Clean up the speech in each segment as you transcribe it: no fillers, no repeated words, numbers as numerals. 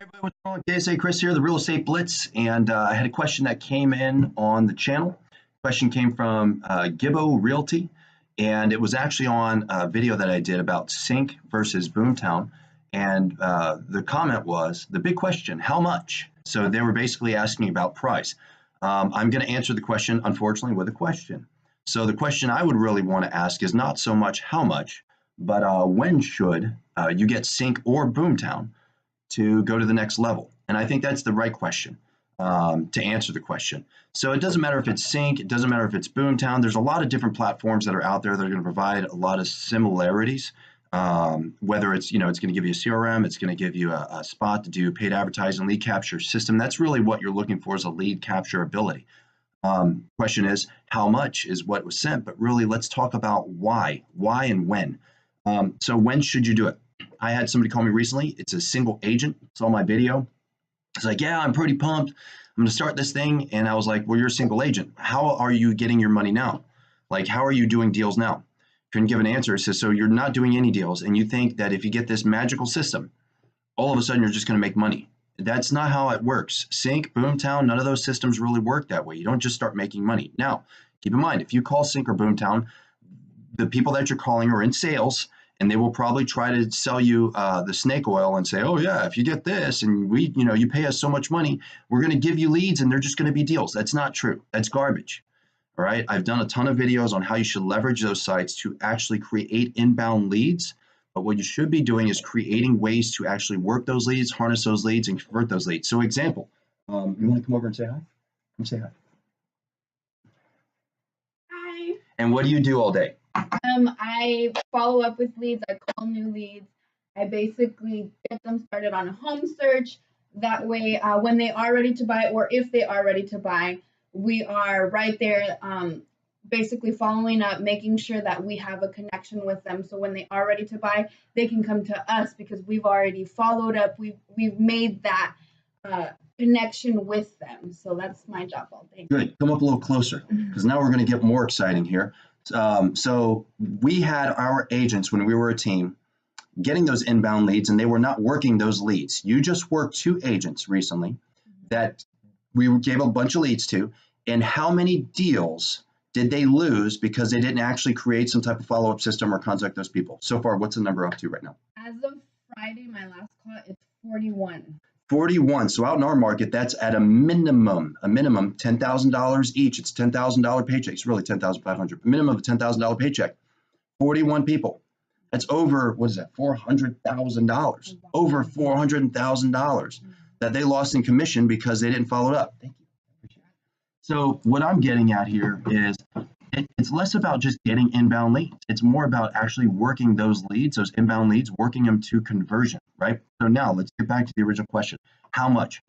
Everybody, what's going on? KSA Chris here, the Real Estate Blitz, and I had a question that came in on the channel. Question came from Gibbo Realty, and it was actually on a video that I did about Sync versus Boomtown, and the comment was, the big question, how much? So they were basically asking about price. I'm going to answer the question, unfortunately, with a question. So the question I would really want to ask is not so much how much, but when should you get Sync or Boomtown to go to the next level? And I think that's the right question to answer the question. So it doesn't matter if it's Sync, it doesn't matter if it's Boomtown. There's a lot of different platforms that are out there that are going to provide a lot of similarities. Whether it's, it's going to give you a CRM, it's going to give you a spot to do paid advertising, lead capture system. That's really what you're looking for, is a lead capture ability. Question is, how much is what was sent? But really, let's talk about why and when. So when should you do it? I had somebody call me recently. It's a single agent. Saw my video. It's like, yeah, I'm pretty pumped. I'm going to start this thing. And I was like, well, you're a single agent. How are you getting your money now? Like, how are you doing deals now? Couldn't give an answer. It says, so you're not doing any deals, and you think that if you get this magical system, all of a sudden you're just going to make money. That's not how it works. Sync, Boomtown, none of those systems really work that way. You don't just start making money. Now, keep in mind, if you call Sync or Boomtown, the people that you're calling are in sales, and they will probably try to sell you the snake oil and say, oh yeah, if you get this and you pay us so much money, we're going to give you leads and they're just going to be deals. That's not true. That's garbage. All right. I've done a ton of videos on how you should leverage those sites to actually create inbound leads. But what you should be doing is creating ways to actually work those leads, harness those leads, and convert those leads. So example, you want to come over and say hi? Come say hi. Hi. And what do you do all day? I follow up with leads. I call new leads. I basically get them started on a home search. That way, when they are ready to buy, or if they are ready to buy, we are right there, basically following up, making sure that we have a connection with them. So when they are ready to buy, they can come to us because we've already followed up. We've made that connection with them. So that's my job all day. Good. Come up a little closer, because now we're going to get more exciting here. So we had our agents, when we were a team, getting those inbound leads, and they were not working those leads. You just worked 2 agents recently that we gave a bunch of leads to, and how many deals did they lose because they didn't actually create some type of follow-up system or contact those people? So far, what's the number up to right now? As of Friday, my last call, it's 41. 41. So out in our market, that's at a minimum $10,000 each. It's $10,000 paycheck. It's really $10,500. Minimum of $10,000 paycheck. 41 people. That's over, what is that? $400,000. Over $400,000 that they lost in commission because they didn't follow it up. Thank you. So what I'm getting at here is it's less about just getting inbound leads. It's more about actually working those leads, those inbound leads, working them to conversion, right? So now let's get back to the original question. How much?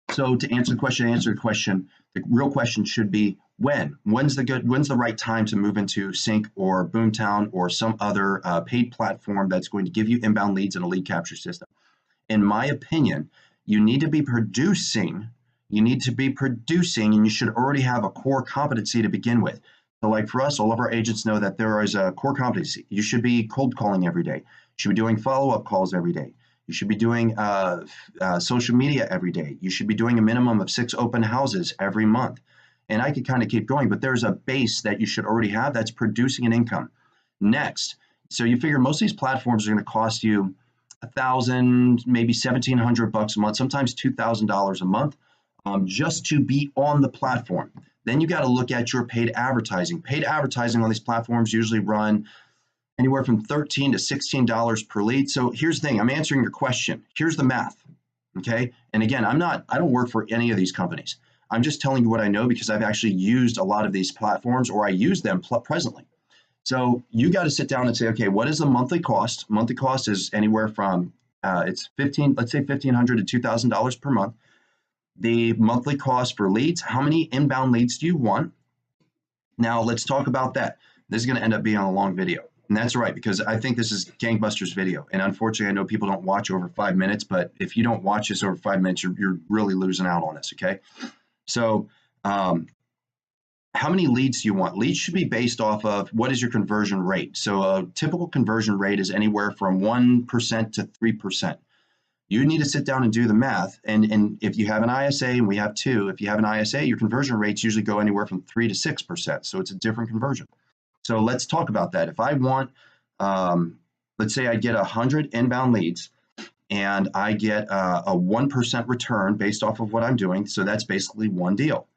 So to answer the question, the real question should be when? When's the right time to move into Sync or Boomtown or some other paid platform that's going to give you inbound leads and a lead capture system? In my opinion, you need to be producing, and you should already have a core competency to begin with. So like for us, all of our agents know that there is a core competency. You should be cold calling every day. You should be doing follow-up calls every day. You should be doing social media every day. You should be doing a minimum of 6 open houses every month. And I could kind of keep going, but there's a base that you should already have that's producing an income. Next, so you figure most of these platforms are going to cost you $1,000, maybe $1,700 a month, sometimes $2,000 a month. Just to be on the platform. Then you got to look at your paid advertising. Paid advertising on these platforms usually run anywhere from $13 to $16 per lead. So here's the thing, I'm answering your question. Here's the math, okay? And again, I don't work for any of these companies. I'm just telling you what I know because I've actually used a lot of these platforms, or I use them presently. So you got to sit down and say, okay, what is the monthly cost? Monthly cost is anywhere from, let's say $1,500 to $2,000 per month. The monthly cost for leads, how many inbound leads do you want? Now let's talk about that. This is going to end up being a long video. And that's right, because I think this is gangbusters video. And unfortunately, I know people don't watch over 5 minutes, but if you don't watch this over 5 minutes, you're really losing out on this, okay? So how many leads do you want? Leads should be based off of what is your conversion rate. So a typical conversion rate is anywhere from 1% to 3%. You need to sit down and do the math. And if you have an ISA, and we have two, if you have an ISA, your conversion rates usually go anywhere from 3 to 6%. So it's a different conversion. So let's talk about that. If I want, let's say I get 100 inbound leads and I get a 1% return based off of what I'm doing. So that's basically one deal.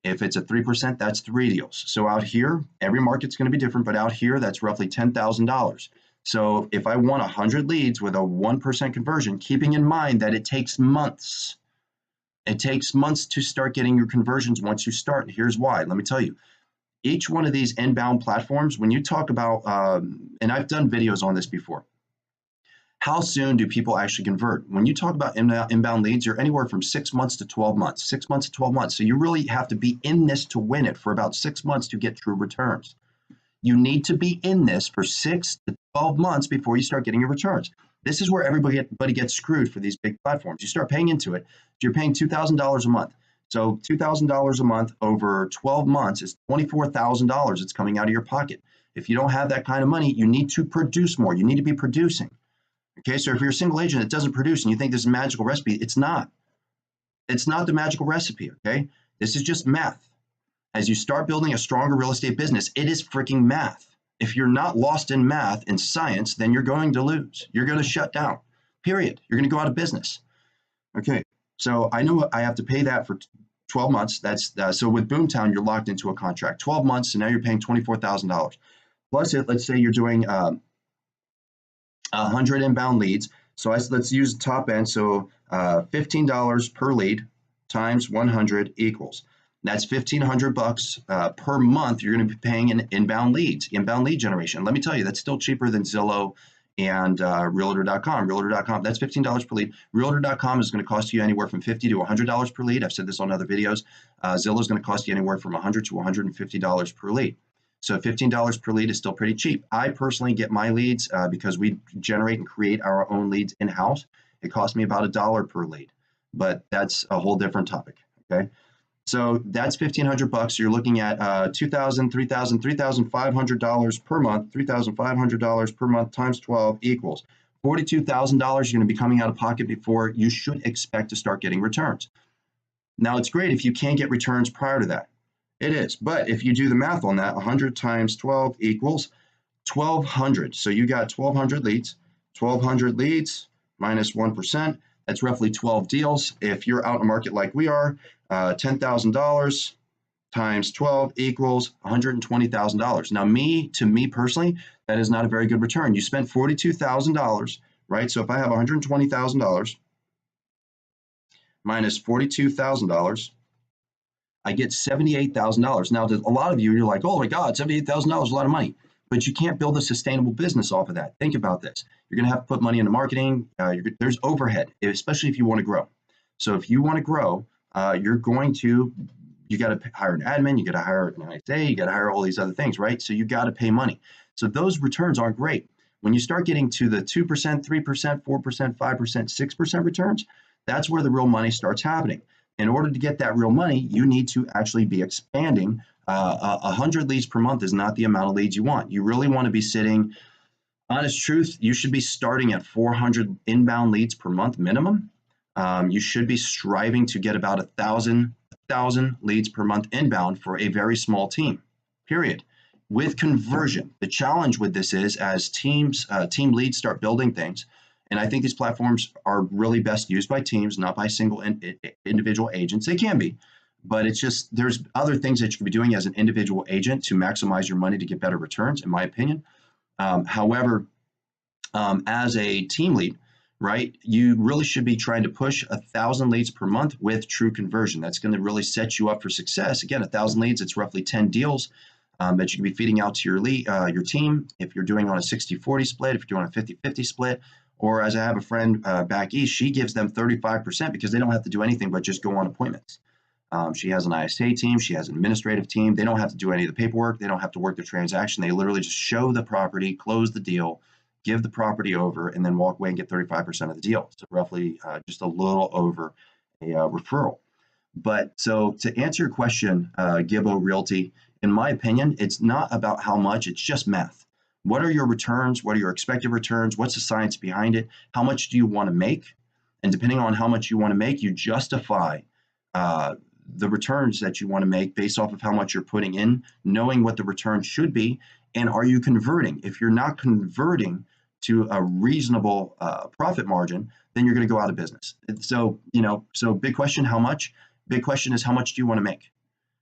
If it's a 3%, that's 3 deals. So out here, every market's going to be different, but out here, that's roughly $10,000. So if I want 100 leads with a 1% conversion, keeping in mind that it takes months. It takes months to start getting your conversions once you start. Here's why. Let me tell you. Each one of these inbound platforms, when you talk about, and I've done videos on this before, how soon do people actually convert? When you talk about inbound leads, you're anywhere from 6 months to 12 months, 6 months to 12 months. So you really have to be in this to win it for about 6 months to get true returns. You need to be in this for 6 to 12 months before you start getting your returns. This is where everybody gets screwed for these big platforms. You start paying into it. You're paying $2,000 a month. So $2,000 a month over 12 months is $24,000 it's coming out of your pocket. If you don't have that kind of money, you need to produce more. You need to be producing. Okay, so if you're a single agent that doesn't produce and you think this is a magical recipe, it's not. It's not the magical recipe, okay? This is just math. As you start building a stronger real estate business, it is freaking math. If you're not lost in math and science, then you're going to lose. You're going to shut down, period. You're going to go out of business. Okay, so I know I have to pay that for 12 months. That's so with Boomtown, you're locked into a contract. 12 months, and now you're paying $24,000. Plus, let's say you're doing 100 inbound leads. So let's use the top end. So $15 per lead times 100 equals. That's $1,500 per month. You're going to be paying in inbound leads, inbound lead generation. Let me tell you, that's still cheaper than Zillow and Realtor.com. Realtor.com, that's $15 per lead. Realtor.com is going to cost you anywhere from $50 to $100 per lead. I've said this on other videos. Zillow is going to cost you anywhere from $100 to $150 per lead. So $15 per lead is still pretty cheap. I personally get my leads because we generate and create our own leads in-house. It costs me about $1 per lead, but that's a whole different topic, okay? So that's $1,500. You're looking at $2,000, $3,000, $3,500 per month. $3,500 per month times 12 equals $42,000. You're going to be coming out of pocket before you should expect to start getting returns. Now, it's great if you can't get returns prior to that. It is, but if you do the math on that, 100 times 12 equals 1,200. So you got 1,200 leads. 1,200 leads minus 1%. That's roughly 12 deals. If you're out in the market like we are, $10,000 times 12 equals $120,000. Now, to me personally, that is not a very good return. You spent $42,000, right? So if I have $120,000 minus $42,000, I get $78,000. Now, to a lot of you, you're like, oh my God, $78,000 is a lot of money. But you can't build a sustainable business off of that. Think about this. You're going to have to put money into marketing. There's overhead, especially if you want to grow. So if you want to grow, you got to hire an admin, you got to hire an ISA, you got to hire all these other things, right? So you got to pay money. So those returns aren't great. When you start getting to the 2%, 3%, 4%, 5%, 6% returns, that's where the real money starts happening. In order to get that real money, you need to actually be expanding. 100 leads per month is not the amount of leads you want. You really want to be sitting, honest truth, you should be starting at 400 inbound leads per month minimum. You should be striving to get about 1,000 leads per month inbound for a very small team, period. With conversion, the challenge with this is as team leads start building things, and I think these platforms are really best used by teams, not by single individual agents. They can be, but it's just there's other things that you can be doing as an individual agent to maximize your money to get better returns, in my opinion. However, as a team lead, right, you really should be trying to push 1,000 leads per month with true conversion. That's going to really set you up for success. Again, 1,000 leads, it's roughly 10 deals that you can be feeding out to your team. If you're doing on a 60-40 split, if you're doing a 50-50 split, or as I have a friend back east, she gives them 35% because they don't have to do anything but just go on appointments. She has an ISA team. She has an administrative team. They don't have to do any of the paperwork. They don't have to work the transaction. They literally just show the property, close the deal, give the property over, and then walk away and get 35% of the deal. So roughly just a little over a referral. But so to answer your question, Gibbo Realty, in my opinion, it's not about how much, it's just math. What are your returns? What are your expected returns? What's the science behind it? How much do you want to make? And depending on how much you want to make, you justify the returns that you want to make based off of how much you're putting in, knowing what the return should be, and are you converting? If you're not converting to a reasonable profit margin, then you're going to go out of business. So, so big question, how much? Big question is, how much do you want to make?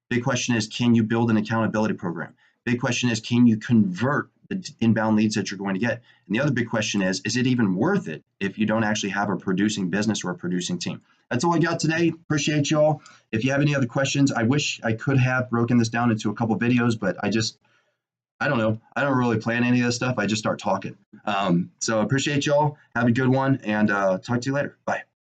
Big question is, can you build an accountability program? Big question is, can you convert the inbound leads that you're going to get? And the other big question is it even worth it if you don't actually have a producing business or a producing team? That's all I got today. Appreciate you all. If you have any other questions, I wish I could have broken this down into a couple videos, but I don't know. I don't really plan any of this stuff. I just start talking. So appreciate y'all. Have a good one, and talk to you later. Bye.